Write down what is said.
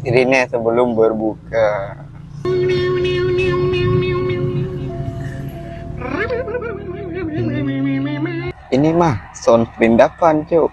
dirinya sebelum berbuka. Ini mah sound perindapan, cuk.